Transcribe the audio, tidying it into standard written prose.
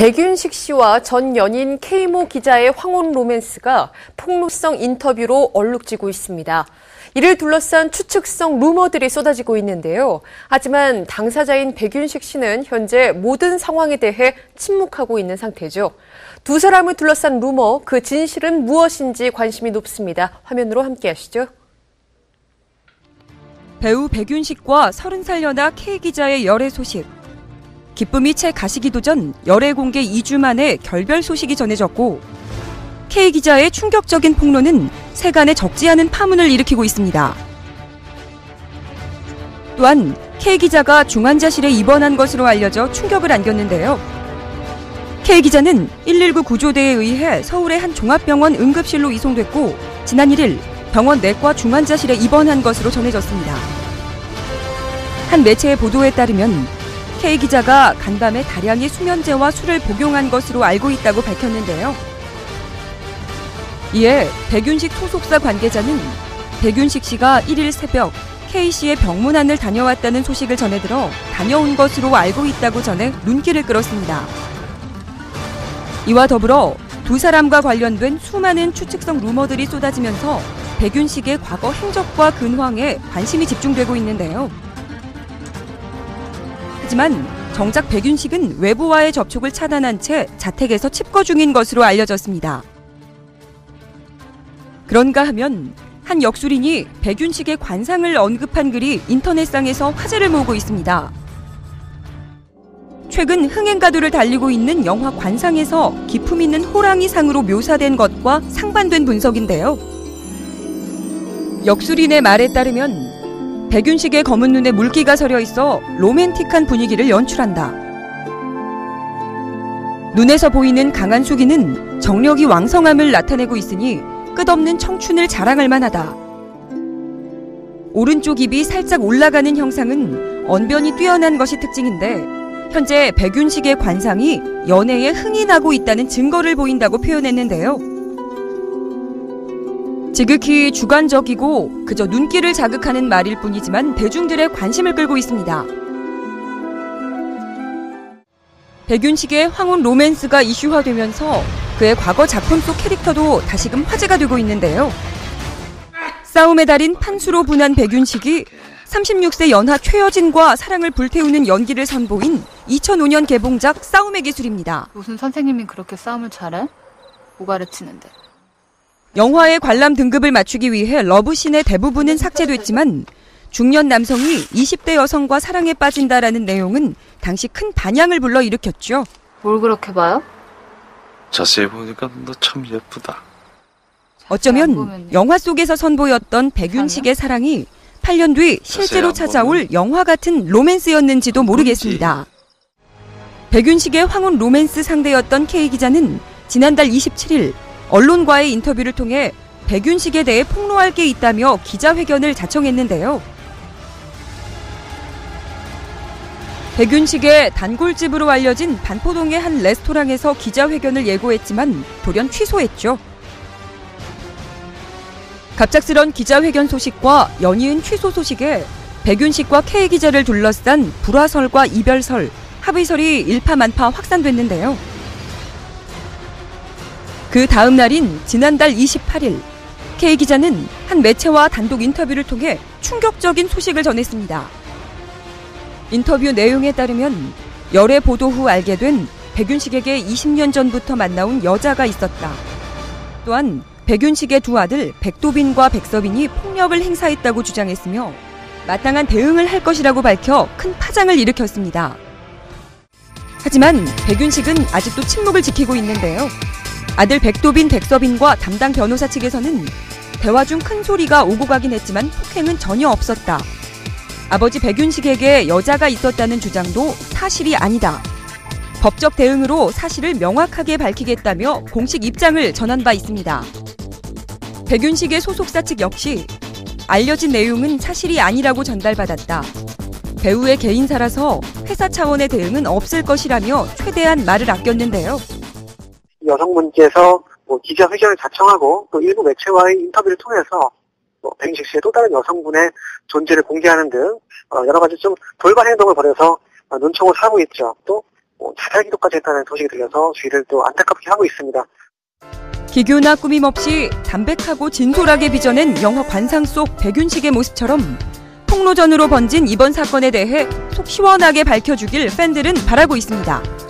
백윤식 씨와 전 연인 K모 기자의 황혼 로맨스가 폭로성 인터뷰로 얼룩지고 있습니다. 이를 둘러싼 추측성 루머들이 쏟아지고 있는데요. 하지만 당사자인 백윤식 씨는 현재 모든 상황에 대해 침묵하고 있는 상태죠. 두 사람을 둘러싼 루머, 그 진실은 무엇인지 관심이 높습니다. 화면으로 함께하시죠. 배우 백윤식과 30살 연하 K 기자의 열애 소식. 기쁨이 채 가시기도 전 열애 공개 2주 만에 결별 소식이 전해졌고, K 기자의 충격적인 폭로는 세간에 적지 않은 파문을 일으키고 있습니다. 또한 K 기자가 중환자실에 입원한 것으로 알려져 충격을 안겼는데요. K 기자는 119 구조대에 의해 서울의 한 종합병원 응급실로 이송됐고, 지난 1일 병원 내과 중환자실에 입원한 것으로 전해졌습니다. 한 매체의 보도에 따르면 K 기자가 간밤에 다량의 수면제와 술을 복용한 것으로 알고 있다고 밝혔는데요. 이에 백윤식 소속사 관계자는 백윤식 씨가 1일 새벽 K 씨의 병문안을 다녀왔다는 소식을 전해들어 다녀온 것으로 알고 있다고 전해 눈길을 끌었습니다. 이와 더불어 두 사람과 관련된 수많은 추측성 루머들이 쏟아지면서 백윤식의 과거 행적과 근황에 관심이 집중되고 있는데요. 하지만 정작 백윤식은 외부와의 접촉을 차단한 채 자택에서 칩거 중인 것으로 알려졌습니다. 그런가 하면 한 역술인이 백윤식의 관상을 언급한 글이 인터넷상에서 화제를 모으고 있습니다. 최근 흥행가도를 달리고 있는 영화 관상에서 기품 있는 호랑이상으로 묘사된 것과 상반된 분석인데요. 역술인의 말에 따르면 백윤식의 검은 눈에 물기가 서려 있어 로맨틱한 분위기를 연출한다. 눈에서 보이는 강한 수기는 정력이 왕성함을 나타내고 있으니 끝없는 청춘을 자랑할 만하다. 오른쪽 입이 살짝 올라가는 형상은 언변이 뛰어난 것이 특징인데, 현재 백윤식의 관상이 연애에 흥이 나고 있다는 증거를 보인다고 표현했는데요. 지극히 주관적이고 그저 눈길을 자극하는 말일 뿐이지만 대중들의 관심을 끌고 있습니다. 백윤식의 황혼 로맨스가 이슈화되면서 그의 과거 작품 속 캐릭터도 다시금 화제가 되고 있는데요. 싸움의 달인 판수로 분한 백윤식이 36세 연하 최여진과 사랑을 불태우는 연기를 선보인 2005년 개봉작 싸움의 기술입니다. 무슨 선생님이 그렇게 싸움을 잘해? 뭐 가르치는데? 영화의 관람 등급을 맞추기 위해 러브씬의 대부분은 삭제됐지만 중년 남성이 20대 여성과 사랑에 빠진다라는 내용은 당시 큰 반향을 불러일으켰죠. 뭘 그렇게 봐요? 자세히 보니까 너 참 예쁘다. 어쩌면 영화 속에서 선보였던 백윤식의 사랑이 8년 뒤 실제로 찾아올 영화 같은 로맨스였는지도 모르겠습니다. 백윤식의 황혼 로맨스 상대였던 K 기자는 지난달 27일 언론과의 인터뷰를 통해 백윤식에 대해 폭로할 게 있다며 기자회견을 자청했는데요. 백윤식의 단골집으로 알려진 반포동의 한 레스토랑에서 기자회견을 예고했지만 돌연 취소했죠. 갑작스런 기자회견 소식과 연이은 취소 소식에 백윤식과 K 기자를 둘러싼 불화설과 이별설, 합의설이 일파만파 확산됐는데요. 그 다음 날인 지난달 28일, K 기자는 한 매체와 단독 인터뷰를 통해 충격적인 소식을 전했습니다. 인터뷰 내용에 따르면 열애 보도 후 알게 된 백윤식에게 20년 전부터 만나온 여자가 있었다. 또한 백윤식의 두 아들 백도빈과 백서빈이 폭력을 행사했다고 주장했으며 마땅한 대응을 할 것이라고 밝혀 큰 파장을 일으켰습니다. 하지만 백윤식은 아직도 침묵을 지키고 있는데요. 아들 백도빈, 백서빈과 담당 변호사 측에서는 대화 중 큰 소리가 오고 가긴 했지만 폭행은 전혀 없었다. 아버지 백윤식에게 여자가 있었다는 주장도 사실이 아니다. 법적 대응으로 사실을 명확하게 밝히겠다며 공식 입장을 전한 바 있습니다. 백윤식의 소속사 측 역시 알려진 내용은 사실이 아니라고 전달받았다. 배우의 개인사라서 회사 차원의 대응은 없을 것이라며 최대한 말을 아꼈는데요. 여성분께서 기자회견을 자청하고 또 일부 매체와의 인터뷰를 통해서 백윤식 씨의 또 다른 여성분의 존재를 공개하는 등 여러 가지 좀 돌발 행동을 벌여서 눈총을 사고 있죠. 또 자살 기도까지 했다는 소식이 들려서 주의를 또 안타깝게 하고 있습니다. 기교나 꾸밈 없이 담백하고 진솔하게 빚어낸 영화 관상 속 백윤식의 모습처럼 폭로전으로 번진 이번 사건에 대해 속 시원하게 밝혀주길 팬들은 바라고 있습니다.